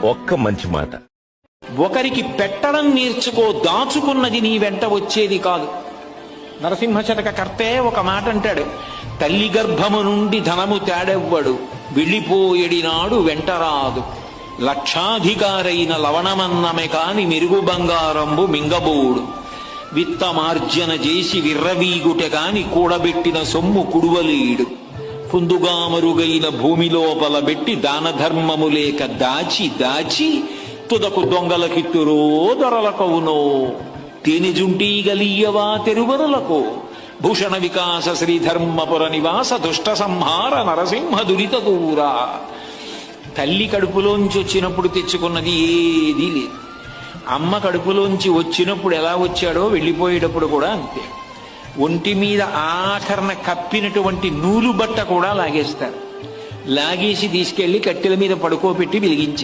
ఒక్క మంచి మాట. ఒకరికి పెట్టడం నేర్చుకో, దాచుకున్నది నీ వెంట వచ్చేది కాదు. నరసింహశతక కర్తే ఒక మాట అంటాడు, తల్లి గర్భము నుండి ధనము తేడెవ్వడు, వెళ్ళిపోయేడినాడు వెంటరాదు. లక్షాధికారైన లవణమన్నమే కాని మెరుగు బంగారంబు మింగబోడు. విత్తమార్జన చేసి విర్రవీగుట కాని కూడబెట్టిన సొమ్ము కుడువలేడు. పొందుగా మరుగైన భూమి లోపల పెట్టి దాన ధర్మము లేక దాచి దాచి తుదకు దొంగలకిత్తురో దొరలకవునో. తేనెజుంటీగలియవా తెరువరులకు, భూషణ వికాస శ్రీధర్మపుర నివాస దుష్ట సంహార నరసింహ దురిత దూరా. తల్లి కడుపులోంచి వచ్చినప్పుడు తెచ్చుకున్నది ఏదీ లేదు. అమ్మ కడుపులోంచి వచ్చినప్పుడు ఎలా వచ్చాడో వెళ్ళిపోయేటప్పుడు కూడా అంతే. ఒంటి మీద ఆఖరణ కప్పినటువంటి నూలు బట్ట కూడా లాగేస్తారు. లాగేసి తీసుకెళ్లి కట్టెల మీద పడుకోబెట్టి వెలిగించేస్తారు.